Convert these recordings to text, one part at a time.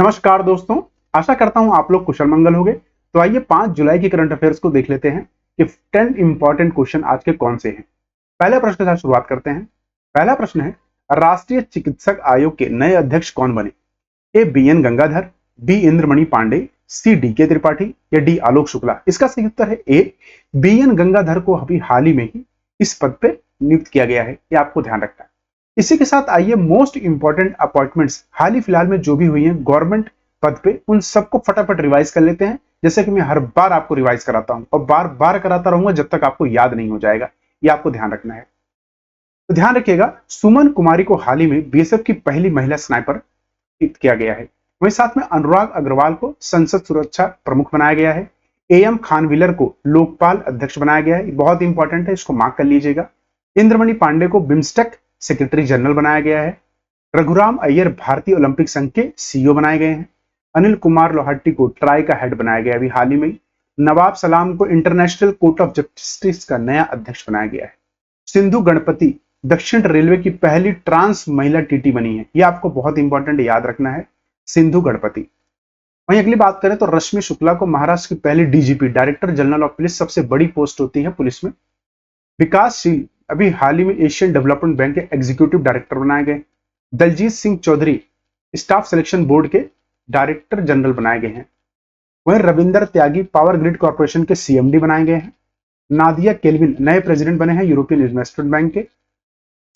नमस्कार दोस्तों, आशा करता हूं आप लोग कुशल मंगल होंगे। तो आइए 5 जुलाई के करंट अफेयर्स को देख लेते हैं कि 10 इंपॉर्टेंट क्वेश्चन आज के कौन से हैं। पहले प्रश्न के साथ शुरुआत करते हैं। पहला प्रश्न है, राष्ट्रीय चिकित्सक आयोग के नए अध्यक्ष कौन बने? A B N Gangadhar, B Indramani Pandey, C D K Tripathi या डी आलोक शुक्ला। इसका सही उत्तर है ए बी एन गंगाधर को अभी हाल ही में ही इस पद पे नियुक्त किया गया है, ये आपको ध्यान रखना है। इसी के साथ आइए मोस्ट इंपॉर्टेंट अपॉइंटमेंट्स हाल ही फिलहाल में जो भी हुई हैं गवर्नमेंट पद पे, उन सबको फटाफट रिवाइज कर लेते हैं। जैसे कि मैं हर बार आपको रिवाइज कराता हूं और बार बार कराता रहूंगा जब तक आपको याद नहीं हो जाएगा, ये आपको ध्यान रखना है। तो ध्यान रखिएगा, सुमन कुमारी को हाल ही में बीएसएफ की पहली महिला स्नाइपर नियुक्त किया गया है। वहीं साथ में अनुराग अग्रवाल को संसद सुरक्षा प्रमुख बनाया गया है। एएम खानविलर को लोकपाल अध्यक्ष बनाया गया है, बहुत इंपॉर्टेंट है, इसको मार्क कर लीजिएगा। इंद्रमणि पांडे को बिम्स्टेक सेक्रेटरी जनरल बनाया गया है। रघुराम अय्यर भारतीय ओलंपिक संघ के सीईओ बनाए गए हैं। अनिल कुमार लोहाटी को ट्राई का हेड बनाया गया अभी हाल ही में। नवाब सलाम को इंटरनेशनल कोर्ट ऑफ जस्टिस का नया अध्यक्ष बनाया गया है। सिंधु गणपति दक्षिण रेलवे की पहली ट्रांस महिला टीटी बनी है, यह आपको बहुत इंपॉर्टेंट याद रखना है, सिंधु गणपति। वहीं अगली बात करें तो रश्मि शुक्ला को महाराष्ट्र की पहली DGP director general of police, सबसे बड़ी पोस्ट होती है पुलिस में। विकासशील अभी हाल ही में एशियन डेवलपमेंट बैंक के एग्जीक्यूटिव डायरेक्टर बनाए गए। Daljit Singh Chaudhary staff selection board के डायरेक्टर जनरल बनाए गए हैं। वहीं Ravinder Tyagi power grid corporation के सीएमडी बनाए गए हैं। नादिया केल्विन नए प्रेसिडेंट बने हैं यूरोपियन इन्वेस्टमेंट बैंक के।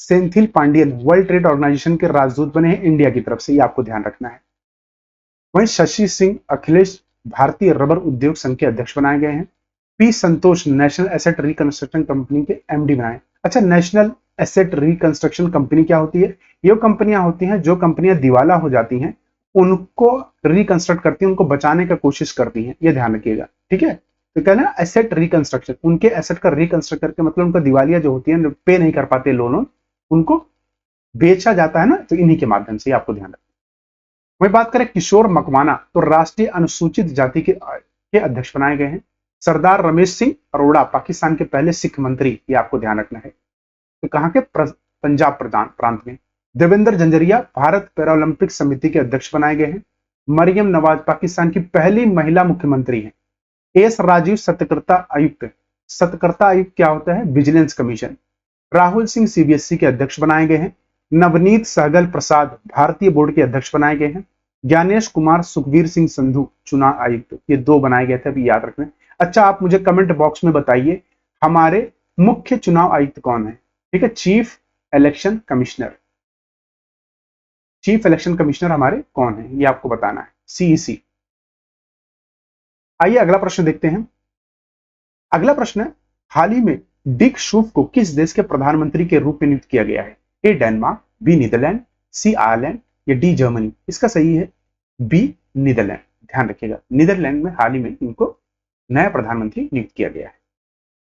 Senthil Pandian world trade organization के राजदूत बने हैं इंडिया की तरफ से, ये आपको ध्यान रखना है। वहीं शशि सिंह अखिलेश भारतीय रबर उद्योग संघ के अध्यक्ष बनाए गए हैं। पी संतोष नेशनल एसेट रिकंस्ट्रक्शन कंपनी के एमडी बनाए। अच्छा, नेशनल एसेट रिकंस्ट्रक्शन कंपनी क्या होती है? ये कंपनियां होती हैं जो कंपनियां दिवाला हो जाती हैं, उनको रिकंस्ट्रक्ट करती हैं, उनको बचाने का कोशिश करती हैं, ये ध्यान रखिएगा, ठीक है। तो कहना है एसेट रिकंस्ट्रक्शन, उनके एसेट का रिकंस्ट्रक्ट करके, मतलब उनका दिवालिया जो होती है, पे नहीं कर पाते लोन, उनको बेचा जाता है ना, तो इन्हीं के माध्यम से आपको ध्यान रखना। वही बात करें किशोर मकवाना, तो राष्ट्रीय अनुसूचित जाति के अध्यक्ष बनाए गए हैं। सरदार रमेश सिंह अरोड़ा पाकिस्तान के पहले सिख मंत्री, ये आपको ध्यान रखना है। तो कहां के? पंजाब प्रांत में। देवेंद्र झंझरिया भारत पैरालंपिक समिति के अध्यक्ष बनाए गए हैं। मरियम नवाज पाकिस्तान की पहली महिला मुख्यमंत्री हैं। एस राजीव सतर्कता आयुक्त। सतर्कता आयुक्त क्या होता है? Vigilance commission. Rahul Singh CBSE के अध्यक्ष बनाए गए हैं। नवनीत सहगल प्रसाद भारतीय बोर्ड के अध्यक्ष बनाए गए हैं। ज्ञानेश कुमार सुखवीर सिंह संधू चुनाव आयुक्त, ये 2 बनाए गए थे, अभी याद रखना। अच्छा, आप मुझे कमेंट बॉक्स में बताइए हमारे मुख्य चुनाव आयुक्त कौन है? ठीक है, chief election commissioner. Chief election commissioner हमारे कौन है, ये आपको बताना है, सीईसी। आइए अगला प्रश्न देखते हैं। अगला प्रश्न है, हाल ही में डिक शूफ को किस देश के प्रधानमंत्री के रूप में नियुक्त किया गया है? ए डेनमार्क, बी नीदरलैंड, सी आयरलैंड या डी जर्मनी। इसका सही है बी नीदरलैंड। ध्यान रखिएगा, नीदरलैंड में हाल ही में इनको नया प्रधानमंत्री नियुक्त किया गया है।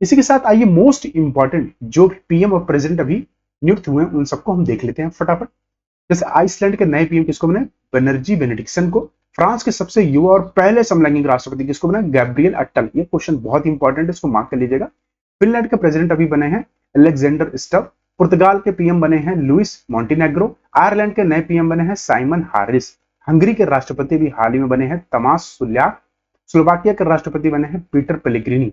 इसी के साथ आइए मोस्ट इंपॉर्टेंट जो पीएम और प्रेसिडेंट अभी नियुक्त हुए हैं, उन सबको हम देख लेते हैं फटाफट। जैसे आइसलैंड के नए पीएम किसको बने? बनर्जी बेनेडिक्सन को। फ्रांस के सबसे युवा और पहले समलैंगिक राष्ट्रपति किसको बना? गैब्रियल अट्टल। ये क्वेश्चन बहुत इंपॉर्टेंट है, इसको मार्क कर लीजिएगा। फिनलैंड के प्रेसिडेंट अभी बने हैं अलेक्जेंडर स्टब। पुर्तगाल के पीएम बने हैं लुइस मॉन्टेनेग्रो। आयरलैंड के नए पीएम बने हैं साइमन हारिस। हंगरी के राष्ट्रपति भी हाल ही में बने हैं तमास सुल्याक। स्लोवाकिया के राष्ट्रपति बने हैं पीटर पेलेग्रिनी।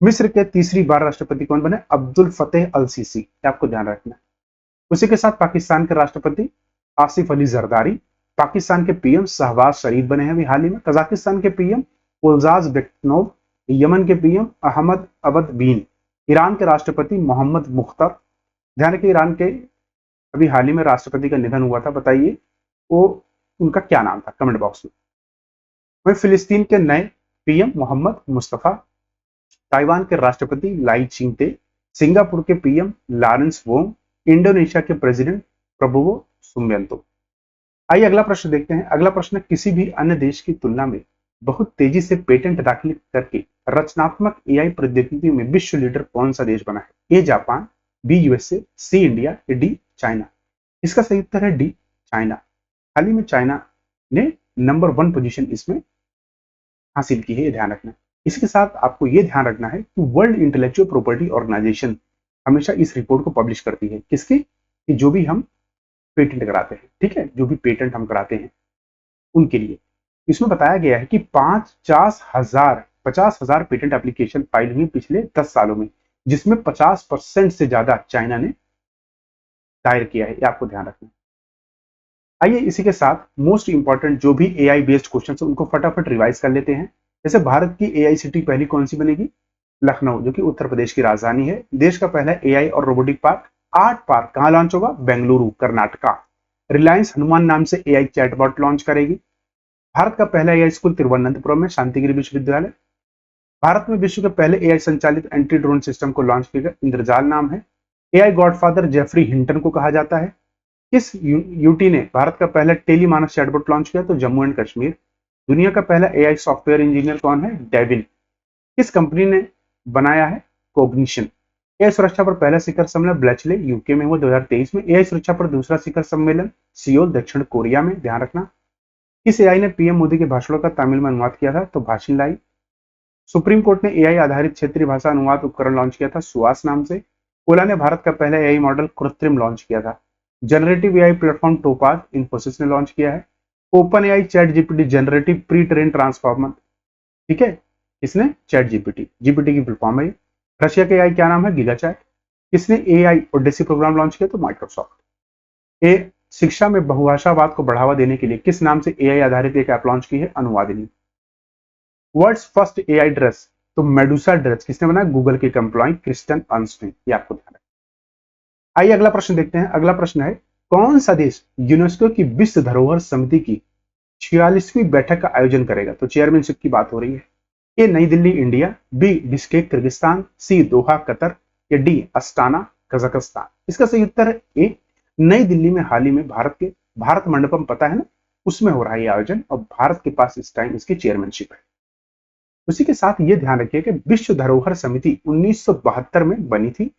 मिस्र के तीसरी बार राष्ट्रपति कौन बने? अब्दुल फतेह अल सीसी, आपको ध्यान रखना है। उसी के साथ पाकिस्तान के राष्ट्रपति आसिफ अली जरदारी। पाकिस्तान के पीएम शहबाज शरीफ बने हैं अभी हाल ही में। कजाकिस्तान के पीएम ओल्जाज बेक्नोव। यमन के पीएम अहमद अबद बीन। ईरान के राष्ट्रपति मोहम्मद मुख्तर। ध्यान रखिए, ईरान के अभी हाल ही में राष्ट्रपति का निधन हुआ था, बताइए वो उनका क्या नाम था, कमेंट बॉक्स में। वहीं फिलिस्तीन के नए पीएम मोहम्मद मुस्तफा। ताइवान के राष्ट्रपति लाई चिंगते। सिंगापुर के पीएम लॉरेंस वोंग। इंडोनेशिया के प्रेसिडेंट प्रबोवो सुबियांतो। आइए अगला प्रश्न देखते हैं। अगला प्रश्न, किसी भी अन्य देश की तुलना में बहुत तेजी से पेटेंट दाखिल करके रचनात्मक एआई प्रौद्योगिकी में विश्व लीडर कौन सा देश बना है? A Japan, B USA, C India या डी चाइना। इसका सही उत्तर है डी चाइना। हाल ही में चाइना ने नंबर 1 पोजीशन इसमें हासिल की है, ये ध्यान रखना। इसके साथ आपको ये ध्यान रखना है कि वर्ल्ड इंटेलेक्चुअल प्रॉपर्टी ऑर्गेनाइजेशन हमेशा इस रिपोर्ट को पब्लिश करती है, किसकी? कि जो भी हम पेटेंट कराते हैं, ठीक है, जो भी पेटेंट हम कराते हैं उनके लिए। इसमें बताया गया है कि 50,000 पेटेंट एप्लीकेशन फाइल हुई पिछले 10 सालों में, जिसमें 50% से ज्यादा चाइना ने दायर किया है। ये आपको ध्यान रखना है। आइए इसी के साथ मोस्ट इंपॉर्टेंट जो भी एआई बेस्ड क्वेश्चन है उनको फटाफट रिवाइज कर लेते हैं। जैसे भारत की एआई सिटी पहली कौन सी बनेगी? लखनऊ, जो कि उत्तर प्रदेश की राजधानी है। देश का पहला एआई और रोबोटिक पार्क, आर्ट पार्क कहां लॉन्च होगा? बेंगलुरु, कर्नाटका। रिलायंस हनुमान नाम से एआई चैटबॉट लॉन्च करेगी। भारत का पहला एआई स्कूल तिरुवनंतपुरम में, शांतिगिरी विश्वविद्यालय। भारत में विश्व के पहले एआई संचालित एंटी ड्रोन सिस्टम को लॉन्च किया गया, इंद्रजाल नाम है। एआई गॉडफादर जेफरी हिंटन को कहा जाता है। किस यूटी ने भारत का पहला टेली मानस चैटबॉट लॉन्च किया? तो जम्मू एंड कश्मीर। दुनिया का पहला एआई सॉफ्टवेयर इंजीनियर कौन है? डेविन। किस कंपनी ने बनाया है? कोग्निशन। एआई सुरक्षा पर पहला शिखर सम्मेलन ब्लेचले यूके में हुआ 2023 में। एआई सुरक्षा पर दूसरा शिखर सम्मेलन सियोल, दक्षिण कोरिया में। ध्यान रखना। किस एआई ने पीएम मोदी के भाषणों का तमिल में अनुवाद किया था? तो भाषण लाई। सुप्रीम कोर्ट ने एआई आधारित क्षेत्रीय भाषा अनुवाद उपकरण लॉन्च किया था, सुआस नाम से। ओला ने भारत का पहला एआई मॉडल कृत्रिम लॉन्च किया था। Generative AI platform topaz Infosys ने लॉन्च किया है। Open AI chat GPT generative pre train transformer, ठीक है, इसने चैट जीपीटी, जीपीटी की फुल फॉर्म है। रशिया के एआई क्या नाम है? गीगाचैट। किसने एआई ओडेसी प्रोग्राम लॉन्च किया? तो माइक्रोसॉफ्ट। ए शिक्षा में बहुभाषावाद को बढ़ावा देने के लिए किस नाम से एआई आधारित एक ऐप लॉन्च की है? अनुवादिनी। वर्ल्ड्स फर्स्ट एआई ड्रेस, तो मेडुसा ड्रेस किसने बनाया? गूगल के एम्प्लॉय क्रिस्टन अर्नस्ट ने। ये आपको ध्यान रखना। आइए अगला प्रश्न देखते हैं। अगला प्रश्न है, कौन सा देश यूनेस्को की विश्व धरोहर समिति की 46वीं बैठक का आयोजन करेगा? तो चेयरमैनशिप की बात हो रही है। A Nai Delhi India, b Bishkek Kyrgyzstan, c Doha Qatar, या डी अस्ताना कजाकिस्तान। इसका सही उत्तर है ए नई दिल्ली में। हाल ही में भारत मंडपम, पता है ना, उसमें हो रहा है ये आयोजन और भारत के पास इस टाइम इसकी चेयरमैनशिप है। उसी के साथ ये ध्यान रखिए कि विश्व धरोहर समिति 1972 में बनी थी,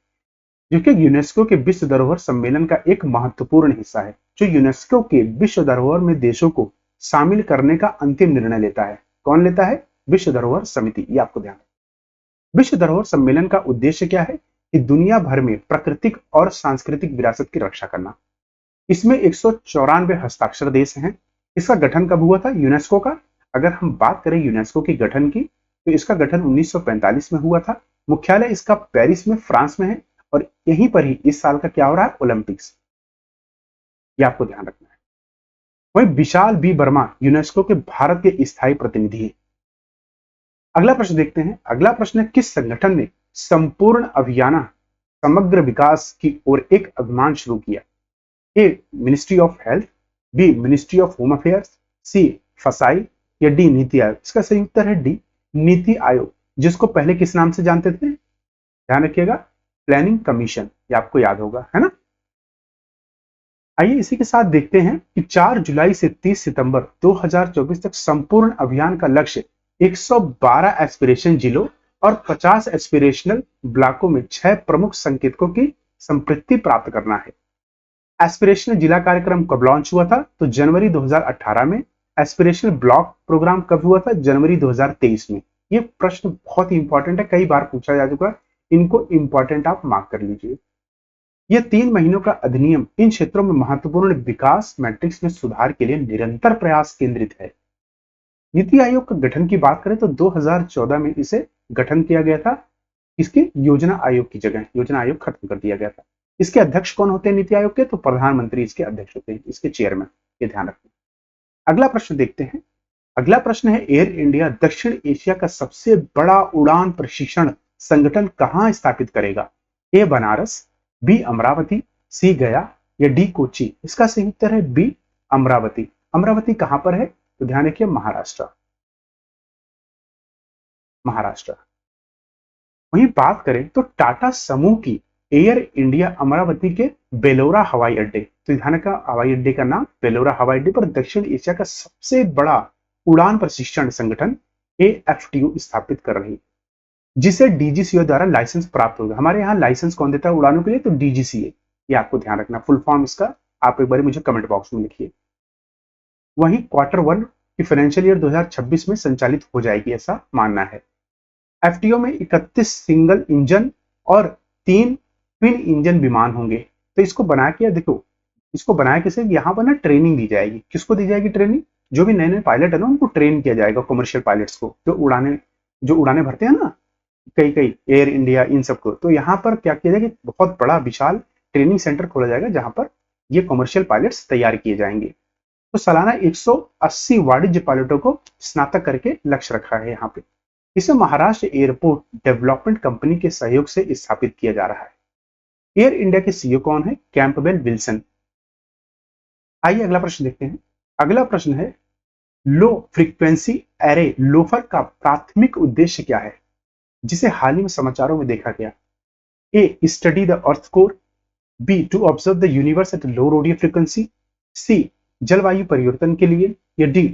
जो कि यूनेस्को के विश्व धरोहर सम्मेलन का एक महत्वपूर्ण हिस्सा है, जो यूनेस्को के विश्व धरोहर में देशों को शामिल करने का अंतिम निर्णय लेता है। कौन लेता है? विश्व धरोहर समिति। ये आपको ध्यान रखना। विश्व धरोहर सम्मेलन का उद्देश्य क्या है? कि दुनिया भर में प्राकृतिक और सांस्कृतिक विरासत की रक्षा करना। इसमें 194 हस्ताक्षर देश हैं। इसका गठन कब हुआ था यूनेस्को का? अगर हम बात करें यूनेस्को के गठन की, तो इसका गठन 1945 में हुआ था। मुख्यालय इसका पेरिस में, फ्रांस में है। और यहीं पर ही इस साल का क्या हो रहा है? ओलंपिक्स। ये आपको ध्यान रखना है। वहीं विशाल बी वर्मा यूनेस्को के भारत के स्थायी प्रतिनिधि हैं। अगला प्रश्न देखते हैं। अगला प्रश्न है, किस संगठन ने संपूर्ण अभियान समग्र विकास की ओर एक अभियान शुरू किया? A ministry of health, b ministry of home affairs, c FSSAI, या डी नीति आयोग। इसका सही उत्तर है डी नीति आयोग, जिसको पहले किस नाम से जानते थे? ध्यान रखिएगा, प्लानिंग कमीशन। ये आपको याद होगा, है ना। आइए इसी के साथ देखते हैं कि 4 जुलाई से 30 सितंबर 2024 तक संपूर्ण अभियान का लक्ष्य 112 एस्पिरेशन जिलों और 50 एस्पिरेशनल ब्लॉकों में 6 प्रमुख संकेतकों की संपृक्ति प्राप्त करना है। एस्पिरेशनल जिला कार्यक्रम कब लॉन्च हुआ था? तो जनवरी 2018 में। एस्पिरेशनल ब्लॉक प्रोग्राम कब हुआ था? जनवरी 2023 में। ये प्रश्न बहुत ही इंपॉर्टेंट है, कई बार पूछा जा चुका है, इनको इंपॉर्टेंट आप मार्क कर लीजिए। यह 3 महीनों का अधिनियम इन क्षेत्रों में महत्वपूर्ण विकास मैट्रिक्स में सुधार के लिए निरंतर प्रयास केंद्रित है। नीति आयोग का गठन की बात करें तो 2014 में इसे गठन किया गया था। इसके योजना आयोग की जगह योजना आयोग खत्म कर दिया गया था। इसके अध्यक्ष कौन होते हैं नीति आयोग के? तो प्रधानमंत्री इसके अध्यक्ष होते हैं, इसके चेयरमैन। ये ध्यान रखना। अगला प्रश्न देखते हैं। अगला प्रश्न है, एयर इंडिया दक्षिण एशिया का सबसे बड़ा उड़ान प्रशिक्षण संगठन कहां स्थापित करेगा? ए बनारस, बी अमरावती, सी गया, या डी कोची। इसका सही उत्तर है बी अमरावती। अमरावती कहां पर है? तो ध्यान रखिए, महाराष्ट्र। महाराष्ट्र। वहीं बात करें तो टाटा समूह की एयर इंडिया अमरावती के बेलोरा हवाई अड्डे, तो ध्यान का हवाई अड्डे का नाम बेलोरा हवाई अड्डे पर दक्षिण एशिया का सबसे बड़ा उड़ान प्रशिक्षण संगठन एएफटीयू स्थापित कर रही है, जिसे डीजीसीए द्वारा लाइसेंस प्राप्त होगा। हमारे यहाँ लाइसेंस कौन देता है उड़ानों के लिए? तो डीजीसीए। ये आपको ध्यान रखना, फुल फॉर्म इसका आप एक बार मुझे कमेंट बॉक्स में लिखिए। वहीं Q1 की फाइनेंशियल ईयर 2026 में संचालित हो जाएगी, ऐसा मानना है। एफटीओ में 31 सिंगल इंजन और 3 ट्विन इंजन विमान होंगे। तो इसको बना के देखो, इसको बनाया कैसे? यहाँ पर ना ट्रेनिंग दी जाएगी। किसको दी जाएगी ट्रेनिंग? जो भी नए नए पायलट है ना उनको ट्रेन किया जाएगा, कमर्शियल पायलट्स को, जो उड़ाने भरते हैं ना कई कई एयर इंडिया इन सबको। तो यहाँ पर क्या किया जाएगा, बहुत बड़ा विशाल ट्रेनिंग सेंटर खोला जाएगा जहां पर ये कमर्शियल पायलट्स तैयार किए जाएंगे। तो सालाना 180 वाणिज्य पायलटों को स्नातक करके लक्ष्य रखा है यहाँ पे। इसे महाराष्ट्र एयरपोर्ट डेवलपमेंट कंपनी के सहयोग से स्थापित किया जा रहा है। एयर इंडिया के सीईओ कौन है, कैंपबेल विल्सन। आइए अगला प्रश्न देखते हैं। अगला प्रश्न है, लो फ्रीक्वेंसी एरे लोफर का प्राथमिक उद्देश्य क्या है, जिसे हाल ही में समाचारों में देखा गया। A, study the earth core, b, to observe the universe at low radio frequency, c, जलवायु परिवर्तन के लिए, या d,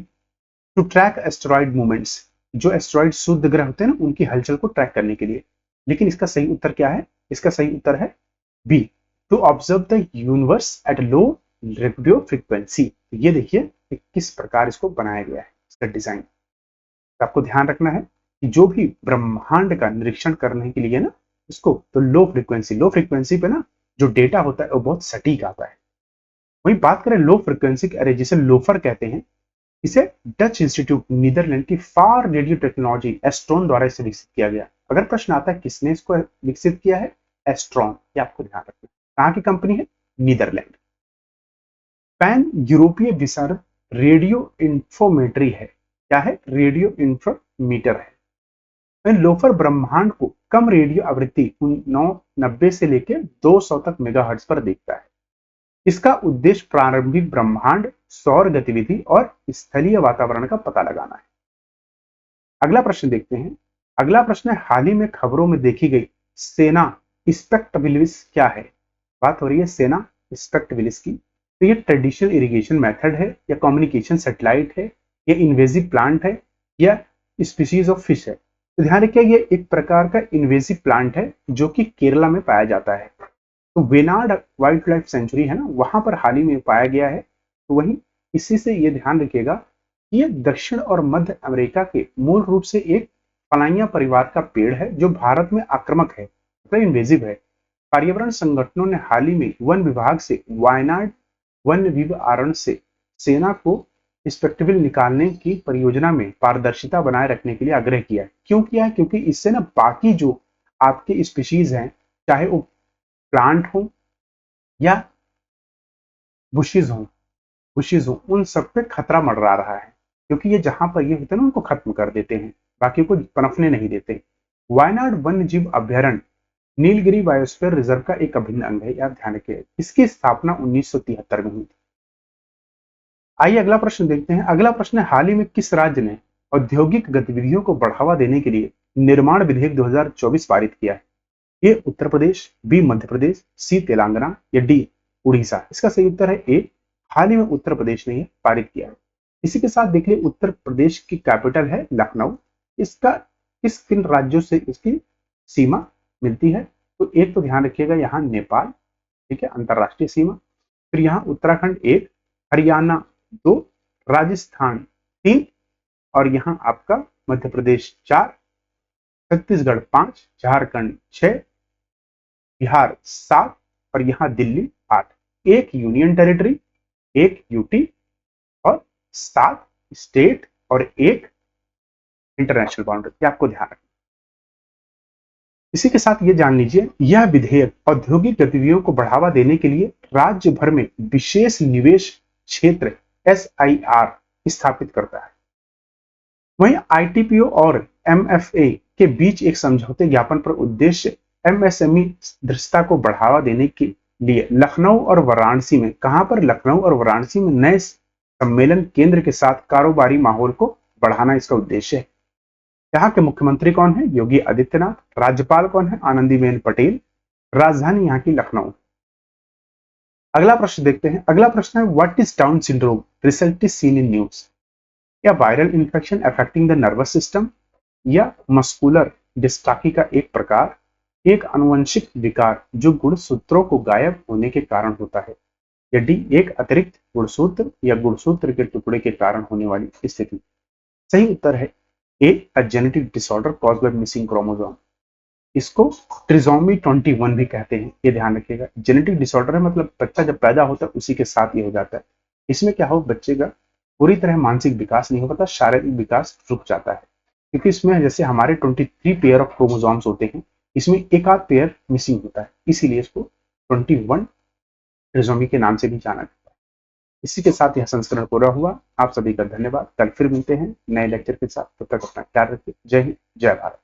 to track asteroid movements, जो एस्टेरॉइड शुद्ध ग्रह होते हैं ना उनकी हलचल को ट्रैक करने के लिए। लेकिन इसका सही उत्तर क्या है, इसका सही उत्तर है B, to observe the universe at low radio frequency. ये देखिए किस प्रकार इसको बनाया गया है, इसका डिजाइन। तो आपको ध्यान रखना है कि जो भी ब्रह्मांड का निरीक्षण करने के लिए ना इसको तो लो फ्रीक्वेंसी पे ना जो डेटा होता है वो बहुत सटीक आता है। वही बात करें लो फ्रीक्वेंसी के अरे जिसे लोफर कहते हैं, इसे डच इंस्टीट्यूट नीदरलैंड की फार रेडियो टेक्नोलॉजी एस्ट्रॉन द्वारा इसे विकसित किया गया। अगर प्रश्न आता है किसने इसको विकसित किया है, एस्ट्रॉन, ये आपको ध्यान रखना। कहां की कंपनी है, नीदरलैंड। पैन यूरोपीय विसर्ग रेडियो इंफोमेट्री है। क्या है, रेडियो इंफोमीटर है। वह लोफर ब्रह्मांड को कम रेडियो आवृत्ति 990 से लेकर 200 तक मेगाहर्ट्ज पर देखता है। इसका उद्देश्य प्रारंभिक ब्रह्मांड, सौर गतिविधि और स्थलीय वातावरण का पता लगाना है। अगला प्रश्न देखते हैं। अगला प्रश्न है, हाल ही में खबरों में देखी गई सेना स्पेक्टबिलिस क्या है। बात हो रही है सेना स्पेक्टबिलिस की। तो ये ट्रेडिशनल इरिगेशन मेथड है, या कम्युनिकेशन सैटेलाइट है, या इन्वेजिव प्लांट है, या स्पीशीज ऑफ फिश है। तो ध्यान रखिए ये एक प्रकार का इन्वेजिव प्लांट है जो कि केरला में पाया जाता है। तो वेनाड वाइल्ड लाइफ सेंचुरी है ना, वहां पर हाल ही में पाया गया है। तो वही इसी से ये ध्यान रखिएगा कि ये दक्षिण और मध्य अमेरिका के मूल रूप से एक पलाइया परिवार का पेड़ है जो भारत में आक्रामक है, मतलब इन्वेजिव है। पर्यावरण संगठनों ने हाल ही में वन विभाग से वायनाड वन विवरण से सेना को स्पेक्टिवल निकालने की परियोजना में पारदर्शिता बनाए रखने के लिए आग्रह किया है। क्यों किया है, क्योंकि इससे ना बाकी जो आपके स्पीशीज हैं, चाहे वो प्लांट हो या बुशिज हो, उन सब पे खतरा मंडरा रहा है। क्योंकि ये जहां पर ये होते हैं ना उनको खत्म कर देते हैं, बाकी को पनपने नहीं देते। वायनाड वन्य जीव अभ्यारण्य नीलगिरी बायोस्फीयर रिजर्व का एक अभिन्न अंग है, यार ध्यान रखिए। इसकी स्थापना 1973 में हुई थी। आइए अगला प्रश्न देखते हैं। अगला प्रश्न है, हाल ही में किस राज्य ने औद्योगिक गतिविधियों को बढ़ावा देने के लिए निर्माण विधेयक 2024 पारित किया है। ए उत्तर प्रदेश, बी मध्य प्रदेश, सी तेलंगाना, या डी उड़ीसा। इसका सही उत्तर है ए, हाल ही में उत्तर प्रदेश ने पारित किया है। इसी के साथ देखिए उत्तर प्रदेश की कैपिटल है लखनऊ। इसका किस किन राज्यों से इसकी सीमा मिलती है, तो एक तो ध्यान रखिएगा यहाँ नेपाल, ठीक है, अंतरराष्ट्रीय सीमा। फिर यहाँ उत्तराखंड 1, हरियाणा 2, राजस्थान 3, और यहाँ आपका मध्य प्रदेश 4, छत्तीसगढ़ 5, झारखंड 6, बिहार 7, और यहाँ दिल्ली 8। एक यूनियन टेरिटरी, एक यूटी, और 7 स्टेट, और एक इंटरनेशनल बाउंड्री। आपको ध्यान रखना। इसी के साथ ये जान लीजिए, यह विधेयक औद्योगिक गतिविधियों को बढ़ावा देने के लिए राज्य भर में विशेष निवेश क्षेत्र SIR स्थापित करता है। वहीं ITPO और MFA के बीच एक समझौते ज्ञापन पर उद्देश्य MSME दृश्यता को बढ़ावा देने के लिए लखनऊ और वाराणसी में, कहां पर, लखनऊ और वाराणसी में नए सम्मेलन केंद्र के साथ कारोबारी माहौल को बढ़ाना इसका उद्देश्य है। यहाँ के मुख्यमंत्री कौन है, योगी आदित्यनाथ। राज्यपाल कौन है, आनंदीबेन पटेल। राजधानी यहाँ की लखनऊ। अगला प्रश्न देखते हैं। अगला प्रश्न है, what is Down syndrome recently seen in news. या viral infection affecting the nervous system, या मस्कुलर डिस्ट्राफी का एक प्रकार, एक आनुवंशिक विकार जो गुणसूत्रों को गायब होने के कारण होता है, या डी एक अतिरिक्त गुणसूत्र या गुणसूत्र के टुकड़े के कारण होने वाली स्थिति। सही उत्तर है a genetic disorder caused by missing chromosome. इसको ट्रिसोमी 21 भी कहते हैं, ये ध्यान रखिएगा। जेनेटिक डिसऑर्डर है मतलब बच्चा जब पैदा होता है उसी के साथ ये हो जाता है। इसमें क्या हो, बच्चे का पूरी तरह मानसिक विकास नहीं हो पाता, शारीरिक विकास रुक जाता है, क्योंकि इसमें जैसे हमारे 23 पेयर ऑफ क्रोमोसोम्स होते हैं, इसमें एक आध पेयर मिसिंग होता है, इसीलिए इसको 21 ट्रिसोमी के नाम से भी जाना जाता है। इसी के साथ यह संस्करण पूरा हुआ। आप सभी का धन्यवाद। कल फिर मिलते हैं नए लेक्चर के साथ। तब तक अपना ख्याल रखिए। जय हिंद, जय भारत।